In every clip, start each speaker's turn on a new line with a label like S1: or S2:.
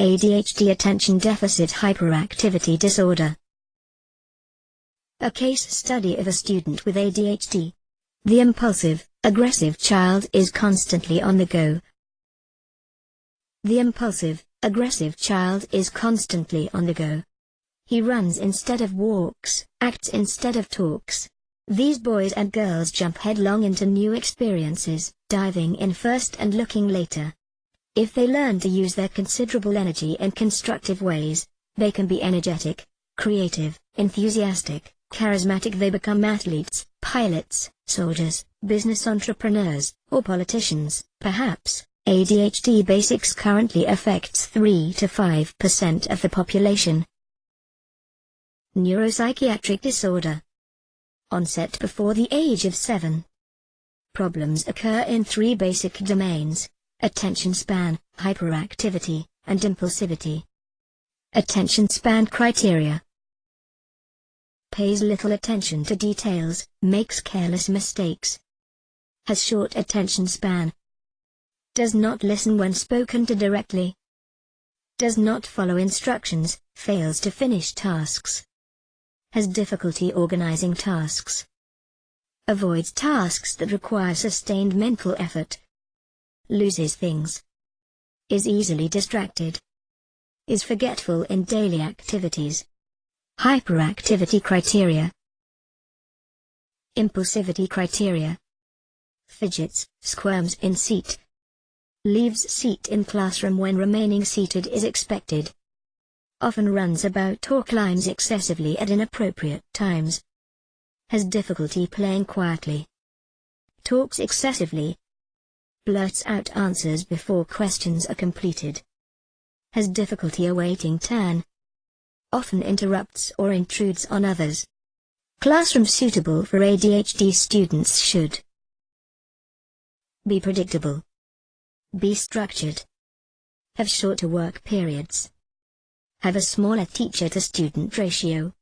S1: ADHD attention deficit hyperactivity disorder. A case study of a student with ADHD. The impulsive, aggressive child is constantly on the go. The impulsive, aggressive child is constantly on the go. He runs instead of walks, acts instead of talks. These boys and girls jump headlong into new experiences, diving in first and looking later. If they learn to use their considerable energy in constructive ways, they can be energetic, creative, enthusiastic, charismatic. They become athletes, pilots, soldiers, business entrepreneurs, or politicians, perhaps. ADHD basics currently affects 3 to 5% of the population. Neuropsychiatric disorder. Onset before the age of 7. Problems occur in 3 basic domains: attention span, hyperactivity, and impulsivity. Attention span criteria. Pays little attention to details, makes careless mistakes. Has short attention span. Does not listen when spoken to directly. Does not follow instructions, fails to finish tasks. Has difficulty organizing tasks. Avoids tasks that require sustained mental effort. Loses things. Is easily distracted. Is forgetful in daily activities. Hyperactivity criteria. Impulsivity criteria. Fidgets, squirms in seat. Leaves seat in classroom when remaining seated is expected. Often runs about or climbs excessively at inappropriate times. Has difficulty playing quietly. Talks excessively. Blurts out answers before questions are completed. Has difficulty awaiting turn. Often interrupts or intrudes on others. Classroom suitable for ADHD students should be predictable. Be structured. Have shorter work periods. Have a smaller teacher-to-student ratio.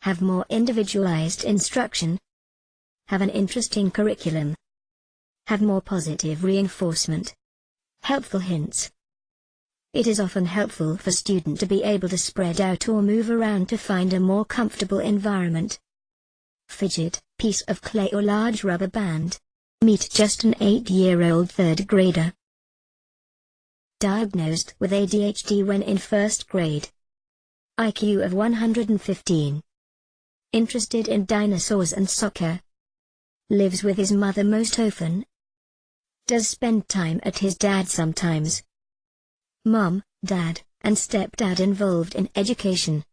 S1: Have more individualized instruction. Have an interesting curriculum. Have more positive reinforcement. Helpful hints. It is often helpful for student to be able to spread out or move around to find a more comfortable environment. Fidget, piece of clay or large rubber band. Meet just an 8-year-old third grader. Diagnosed with ADHD when in first grade. IQ of 115. Interested in dinosaurs and soccer. Lives with his mother most often. Does spend time at his dad sometimes. Mom, dad, and stepdad involved in education.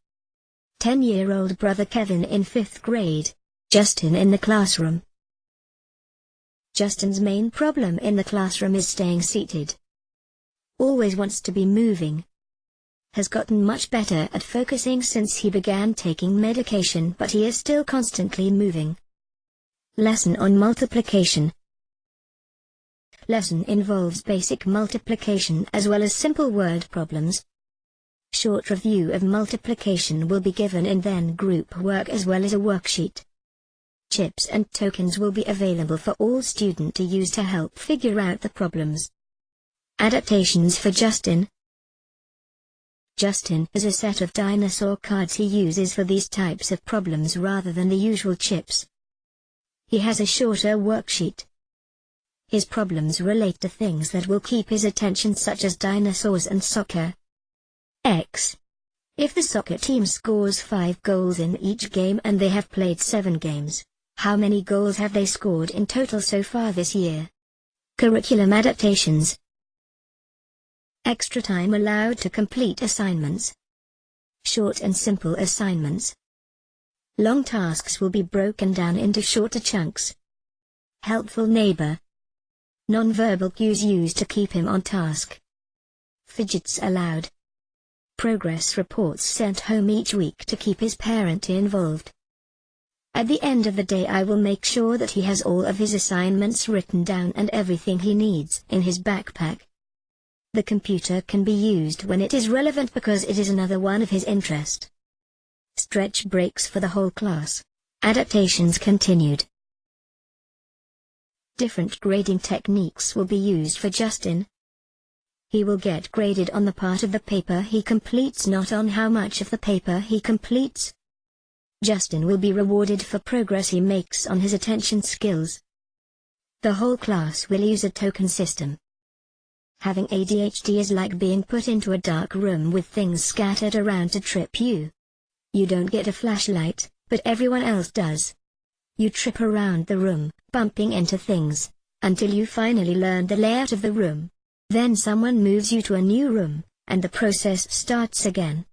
S1: 10-year-old brother Kevin in 5th grade. Justin in the classroom. Justin's main problem in the classroom is staying seated. Always wants to be moving. Has gotten much better at focusing since he began taking medication, but he is still constantly moving. Lesson on multiplication. Lesson involves basic multiplication as well as simple word problems. Short review of multiplication will be given in then group work as well as a worksheet. Chips and tokens will be available for all students to use to help figure out the problems. Adaptations for Justin. Justin has a set of dinosaur cards he uses for these types of problems rather than the usual chips. He has a shorter worksheet. His problems relate to things that will keep his attention, such as dinosaurs and soccer. X. If the soccer team scores 5 goals in each game and they have played 7 games, how many goals have they scored in total so far this year? Curriculum adaptations. Extra time allowed to complete assignments. Short and simple assignments. Long tasks will be broken down into shorter chunks. Helpful neighbor. Non-verbal cues used to keep him on task. Fidgets allowed. Progress reports sent home each week to keep his parent involved. At the end of the day I will make sure that he has all of his assignments written down and everything he needs in his backpack. The computer can be used when it is relevant because it is another one of his interest. Stretch breaks for the whole class. Adaptations continued. Different grading techniques will be used for Justin. He will get graded on the part of the paper he completes, not on how much of the paper he completes. Justin will be rewarded for progress he makes on his attention skills. The whole class will use a token system. Having ADHD is like being put into a dark room with things scattered around to trip you. You don't get a flashlight, but everyone else does. You trip around the room, bumping into things, until you finally learn the layout of the room. Then someone moves you to a new room, and the process starts again.